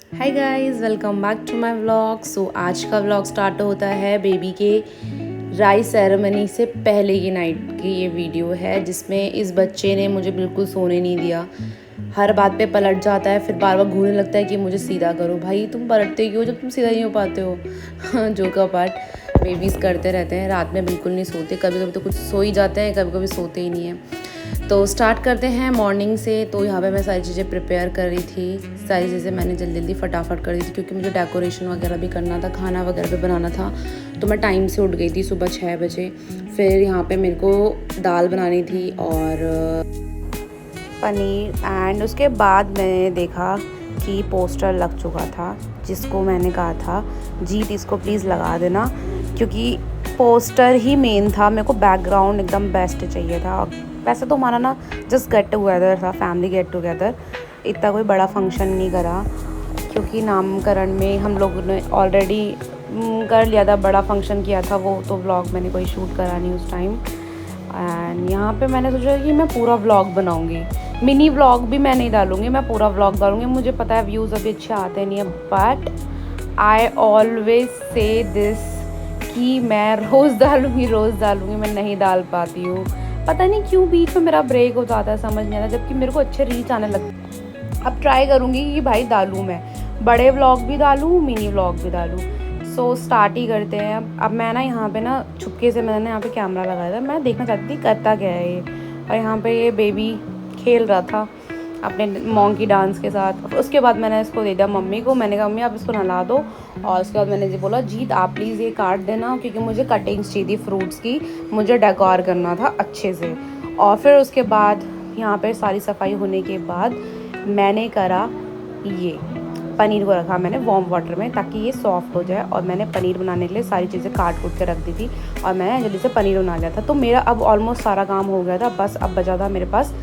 Hi guys, welcome back to my vlog. आज का vlog start होता है बेबी के राइस सेरेमनी से पहले की नाइट की ये वीडियो है, जिसमें इस बच्चे ने मुझे बिल्कुल सोने नहीं दिया। हर बात पे पलट जाता है, फिर बार बार घूरने लगता है कि मुझे सीधा करो। भाई तुम पलटते क्यों जब तुम सीधा नहीं हो पाते हो। जो का पार्ट बेबीज़ करते रहते हैं, रात में बिल्कुल नहीं सोते। कभी कभी तो कुछ सो ही जाते हैं, कभी कभी सोते ही नहीं हैं। तो स्टार्ट करते हैं मॉर्निंग से। तो यहाँ पे मैं सारी चीज़ें प्रिपेयर कर रही थी। सारी चीज़ें मैंने जल्दी जल्दी फटाफट कर रही थी, क्योंकि मुझे डेकोरेशन वगैरह भी करना था, खाना वगैरह भी बनाना था। तो मैं टाइम से उठ गई थी, सुबह 6 बजे। फिर यहाँ पे मेरे को दाल बनानी थी और पनीर। एंड उसके बाद मैंने देखा कि पोस्टर लग चुका था, जिसको मैंने कहा था जीत इसको प्लीज़ लगा देना, क्योंकि पोस्टर ही मेन था। मेरे को बैकग्राउंड एकदम बेस्ट चाहिए था। वैसे तो हमारा ना जस्ट गेट टुगेदर था, फैमिली गेट टुगेदर। इतना कोई बड़ा फंक्शन नहीं करा, क्योंकि नामकरण में हम लोगों ने ऑलरेडी कर लिया था, बड़ा फंक्शन किया था। वो तो व्लॉग मैंने कोई शूट करा नहीं उस टाइम। एंड यहाँ पे मैंने सोचा कि मैं पूरा व्लॉग बनाऊँगी। मिनी व्लॉग भी मैं नहीं डालूँगी, मैं पूरा व्लॉग डालूँगी। मुझे पता है व्यूज़ अभी अच्छे आते नहीं है, but I always say this कि मैं रोज़ डालूँगी, मैं नहीं डाल पाती हूँ। पता नहीं क्यों बीच में मेरा ब्रेक हो जाता है, समझ नहीं आता, जबकि मेरे को अच्छे रीच आने लगते। अब ट्राई करूँगी कि भाई डालूँ, मैं बड़े व्लॉग भी डालूँ, मिनी व्लॉग भी डालूँ। सो स्टार्ट ही करते हैं। अब मैं ना यहाँ पे ना छुपके से मैंने यहाँ पे कैमरा लगाया था, मैं देखना चाहती थी करता क्या है ये। और यहाँ पे ये बेबी खेल रहा था अपने मॉन्की डांस के साथ। उसके बाद मैंने इसको दे दिया मम्मी को। मैंने कहा मम्मी आप इसको नहला दो। और उसके बाद मैंने जी बोला जीत आप प्लीज़ ये काट देना, क्योंकि मुझे कटिंग्स चाहिए थी फ्रूट्स की, मुझे डेकोर करना था अच्छे से। और फिर उसके बाद यहाँ पे सारी सफाई होने के बाद मैंने करा ये पनीर को रखा मैंने वार्म वाटर में, ताकि ये सॉफ्ट हो जाए। और मैंने पनीर बनाने के लिए सारी चीज़ें काट कूट के रख दी थी, और मैंने जल्दी से पनीर बना लिया था। तो मेरा अब ऑलमोस्ट सारा काम हो गया था। बस अब बचा था मेरे पास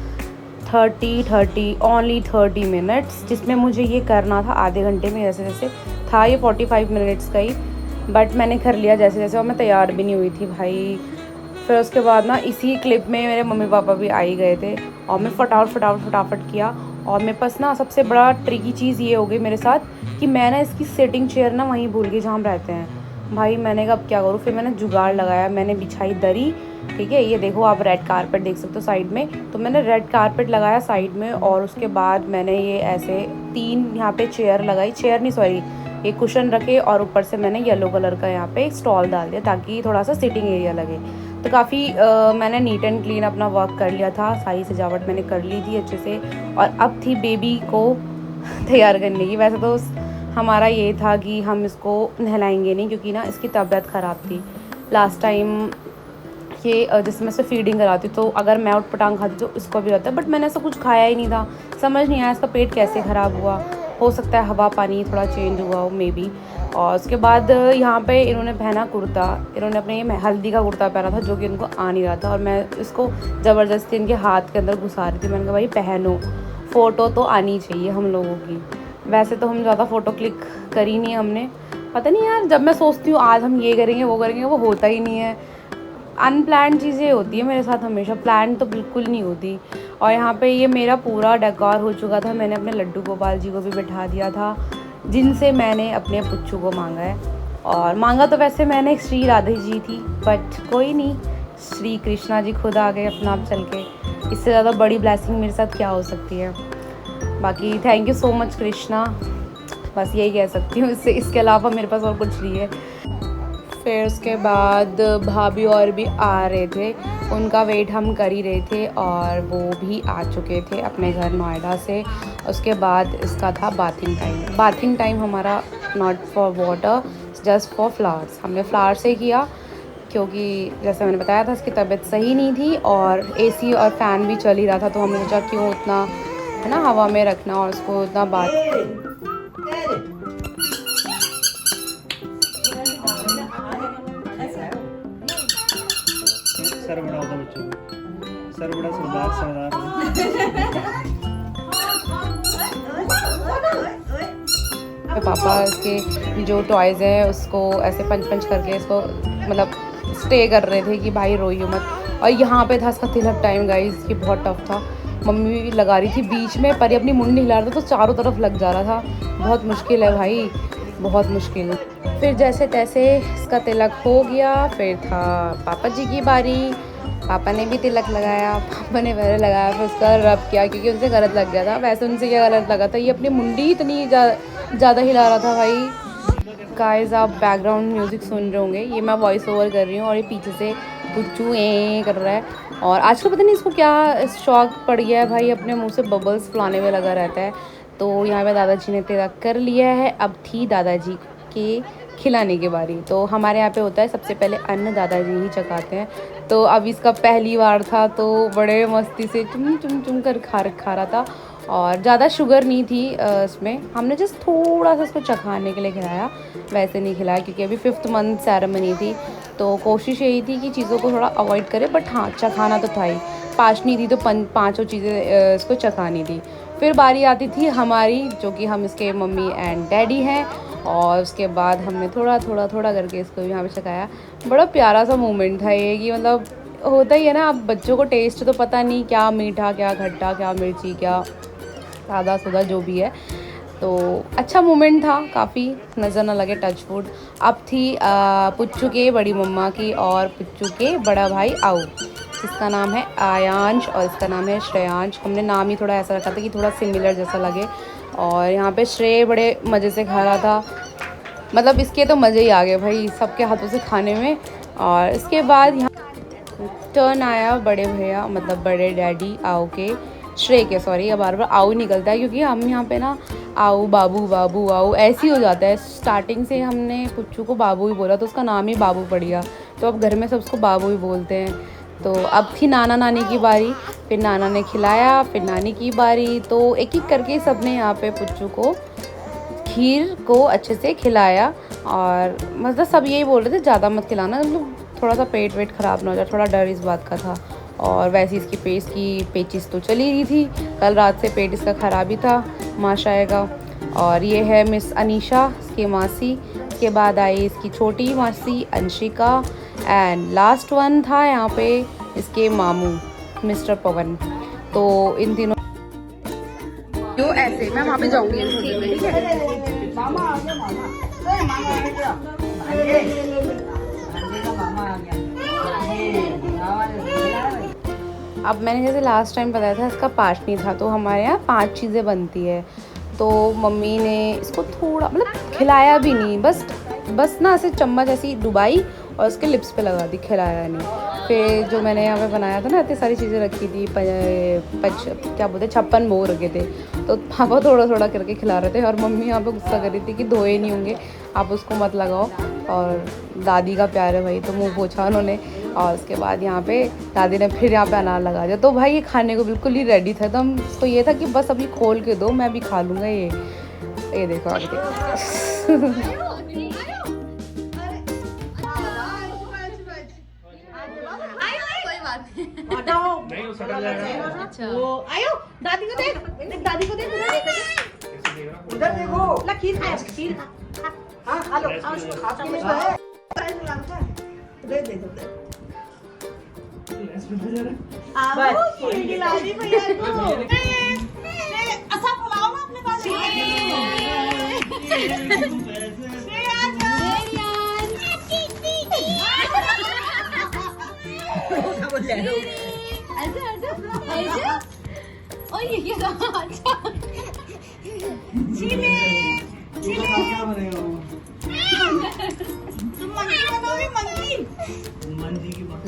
30 मिनट्स, जिसमें मुझे ये करना था आधे घंटे में। जैसे जैसे था ये 45 मिनट्स का ही, बट मैंने कर लिया जैसे जैसे। और मैं तैयार भी नहीं हुई थी भाई। फिर उसके बाद ना इसी क्लिप में मेरे मम्मी पापा भी आ ही गए थे, और मैं फटाफट किया। और मेरे पास ना सबसे बड़ा ट्रिकी चीज़ ये हो गई मेरे साथ कि मैं ना इसकी सिटिंग चेयर ना वहीं भूल गई जहाँ हम रहते हैं। भाई मैंने कहा अब क्या करूँ। फिर मैंने जुगाड़ लगाया, मैंने बिछाई दरी। ठीक है, ये देखो आप रेड कारपेट देख सकते हो साइड में। तो मैंने रेड कारपेट लगाया साइड में, और उसके बाद मैंने ये ऐसे 3 यहाँ पे चेयर लगाई, चेयर नहीं सॉरी ये कुशन रखे। और ऊपर से मैंने येलो कलर का यहाँ पे एक स्टॉल डाल दिया, ताकि थोड़ा सा सिटिंग एरिया लगे। तो काफ़ी मैंने नीट एंड क्लीन अपना वर्क कर लिया था, सारी सजावट मैंने कर ली थी अच्छे से। और अब थी बेबी को तैयार करने की। वैसे तो हमारा ये था कि हम इसको नहलाएंगे नहीं, क्योंकि ना इसकी तबीयत ख़राब थी लास्ट टाइम। ये जैसे मैं से फीडिंग कराती, तो अगर मैं उठ पटांग खाती तो इसको भी रहता है। बट मैंने ऐसा कुछ खाया ही नहीं था, समझ नहीं आया इसका पेट कैसे ख़राब हुआ। हो सकता है हवा पानी थोड़ा चेंज हुआ हो मे बी। और उसके बाद यहाँ पे इन्होंने पहना कुर्ता। इन्होंने अपने ये हल्दी का कुर्ता पहना था, जो कि इनको आ नहीं रहा था। और मैं इसको ज़बरदस्ती इनके हाथ के अंदर घुसा रही थी। मैंने कहा भाई पहनो, फ़ोटो तो आनी चाहिए हम लोगों की। वैसे तो हम ज़्यादा फ़ोटो क्लिक करी नहीं हमने। पता नहीं यार, जब मैं सोचती हूँ आज हम ये करेंगे वो होता ही नहीं है। अनप्लान्ड चीज़ें होती है मेरे साथ हमेशा, प्लान तो बिल्कुल नहीं होती। और यहाँ पे ये मेरा पूरा डेकोर हो चुका था। मैंने अपने लड्डू गोपाल जी को भी बैठा दिया था, जिनसे मैंने अपने पुच्चू को मांगा है। और मांगा तो वैसे मैंने श्री राधे जी थी, बट कोई नहीं, श्री कृष्णा जी खुद आ गए अपना आप चल के। इससे ज़्यादा बड़ी ब्लेसिंग मेरे साथ क्या हो सकती है। बाकी thank you so much Krishna, बस यही कह सकती हूँ। इसके अलावा मेरे पास और कुछ नहीं है। फिर उसके बाद भाभी और भी आ रहे थे, उनका वेट हम कर ही रहे थे, और वो भी आ चुके थे अपने घर नोएडा से। उसके बाद इसका था बाथिंग टाइम हमारा not for water, just for flowers. हमने फ्लावर से किया, क्योंकि जैसे मैंने बताया था इसकी तबीयत सही नहीं थी, और एसी और फ़ैन भी चल ही रहा था। तो हमने सोचा क्यों उतना है ना हवा में रखना, और उसको उतना बात। सर बड़ा होता बच्चों को, सर बड़ा सरदार। पापा इसके जो टॉयज़ हैं उसको ऐसे पंच करके इसको मतलब स्टे कर रहे थे कि भाई रोइयो मत। और यहाँ पे था इसका तिलक टाइम गाइस, ये बहुत टफ था, मम्मी भी लगा रही थी बीच में, पर ये अपनी मुंडी हिला रहा था तो चारों तरफ लग जा रहा था। बहुत मुश्किल है भाई, बहुत मुश्किल। फिर जैसे तैसे इसका तिलक हो गया। फिर था पापा जी की बारी, पापा ने भी तिलक लगाया, पापा ने पहले लगाया, फिर उसका रब किया क्योंकि उनसे गलत लग गया था। वैसे उनसे क्या गलत लगा था, ये अपनी मुंडी इतनी ज़्यादा हिला रहा था भाई। गाइस आप बैकग्राउंड म्यूज़िक सुन रहे होंगे, ये मैं वॉइस ओवर कर रही हूँ और ये पीछे से पुच्चू कर रहा है। और आजकल पता नहीं इसको क्या शौक पड़ गया है भाई, अपने मुंह से बबल्स फुलाने में लगा रहता है। तो यहाँ पे दादाजी ने तिलक कर लिया है, अब थी दादाजी के खिलाने की बारी। तो हमारे यहाँ पे होता है सबसे पहले अन्न दादाजी ही चखाते हैं। तो अब इसका पहली बार था तो बड़े मस्ती से चुम चुम चुम कर खा रहा था। और ज़्यादा शुगर नहीं थी इसमें, हमने जस्ट थोड़ा सा इसको चखाने के लिए खिलाया, वैसे नहीं खिलाया क्योंकि अभी 5th मंथ सेरेमनी थी। तो कोशिश यही थी कि चीज़ों को थोड़ा अवॉइड करें, बट हाँ चखाना तो था ही। पाँचनी थी तो पाँचों चीज़ें इसको चखानी थी। फिर बारी आती थी हमारी, जो कि हम इसके मम्मी एंड डैडी हैं। और उसके बाद हमने थोड़ा करके इसको यहाँ पे चखाया। बड़ा प्यारा सा मोमेंट था ये, कि मतलब होता ही है ना, अब बच्चों को टेस्ट तो पता नहीं क्या मीठा क्या खट्टा क्या मिर्ची क्या सादा सुदा जो भी है। तो अच्छा मोमेंट था, काफ़ी नज़र ना लगे, टच वुड। अब थी पुच्चू के बड़ी मम्मा की और पुच्चू के बड़ा भाई आऊ, जिसका नाम है आयांश और इसका नाम है श्रेयांश। हमने नाम ही थोड़ा ऐसा रखा था कि थोड़ा सिमिलर जैसा लगे। और यहाँ पे श्रेय बड़े मज़े से खा रहा था, मतलब इसके तो मज़े ही आ गए भाई सबके हाथों से खाने में। और इसके बाद यहाँ टर्न आया बड़े भैया, मतलब बड़े डैडी आऊ के, श्रेय के, सॉरी अब बार बार आऊ निकलता है क्योंकि हम यहाँ पे ना आऊ बाबू बाबू आऊ ऐसे ही हो जाता है। स्टार्टिंग से हमने पुच्चू को बाबू ही बोला तो उसका नाम ही बाबू पड़ गया, तो अब घर में सब उसको बाबू ही बोलते हैं। तो अब थी नाना नानी की बारी, फिर नाना ने खिलाया, फिर नानी की बारी। तो एक एक करके सब ने यहाँ पे पुच्चू को खीर को अच्छे से खिलाया। और मतलब सब यही बोल रहे थे ज़्यादा मत खिलाना, मतलब थोड़ा सा पेट वेट ख़राब ना हो जाए, थोड़ा डर इस बात का था। और वैसे इसकी पेचिस तो चली रही थी, कल रात से पेट इसका ख़राब ही था माशाएँ का। और ये है मिस अनीशा इसकी मासी, इसके बाद आई इसकी छोटी मासी अंशिका, एंड लास्ट वन था यहाँ पे इसके मामू मिस्टर पवन। तो इन तीनों जो ऐसे मैं वहाँ पे जाऊँगी, ठीक है। अब मैंने जैसे लास्ट टाइम बताया था इसका पाँचनी था, तो हमारे यहाँ 5 चीज़ें बनती है। तो मम्मी ने इसको थोड़ा मतलब खिलाया भी नहीं, बस ना ऐसे चम्मच ऐसी डुबाई और उसके लिप्स पे लगा दी, खिलाया नहीं। फिर जो मैंने यहाँ पे बनाया था ना, इतनी सारी चीज़ें रखी थी, क्या बोलते 56 भोग रखे थे, तो पापा थोड़ा करके खिला रहे थे। और मम्मी यहाँ पे गुस्सा कर रही थी कि धोए नहीं होंगे, आप उसको मत लगाओ। और दादी का प्यार है भाई, तो मुँह पोछा उन्होंने। और उसके बाद यहाँ पे दादी ने फिर यहाँ पे अनार लगा दिया। तो भाई ये खाने को बिल्कुल ही रेडी था, तो हम इसको ये था कि बस अभी खोल के दो, मैं भी खा लूँगा। ये देखो आगे देखो। नहीं, वो सड़ा जाएगा। अच्छा वो आयो दादी को देख उधर देखो ला खीर खा हां हेलो उसको खा दे आओ खीर खिला दी भैया को ऐसा बुलाओ ना अपने पास ये क्या अच्छा चिले तुम मंगी बनाओगे मंगी की बात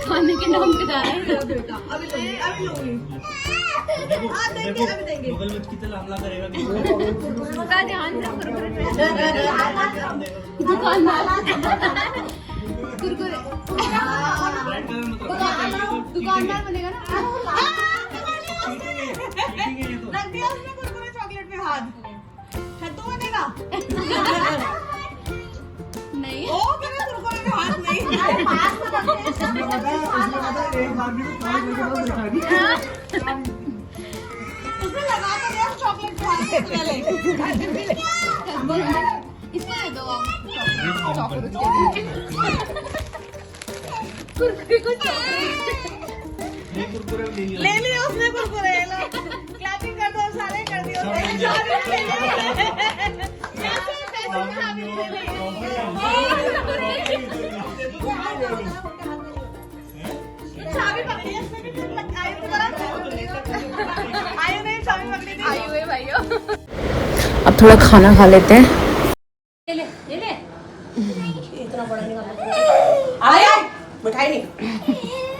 खाने के नाम पे जा रहे हैं बेटा। अभी लूंगी हाँ देंगे अभी देंगे। बगल में कितना हमला करेगा का ध्यान से दुकानदार कुरकुरे दुकानदार बनेगा ना। रख दिया उसने कुरकुरे चॉकलेट में हाथ छत्तू बनेगा नहीं ओ मेरे कुरकुरे में हाथ नहीं एक बार भी इसमें लगा तो दे चॉकलेट खाने से पहले इसको दे दो आप चॉकलेट कुरकुरे को चॉकलेट ले लिया उसने कुरकुरे लो क्लैपिंग कर दो सारे कर दियो चाबी पकड़ी है इसमें भी आयु को जरा आयु ने चाबी पकड़ी थी आयु है भाइयों अब थोड़ा खाना खा लेते हैं। ले इतना बड़ा निकाल आया मिठाई नहीं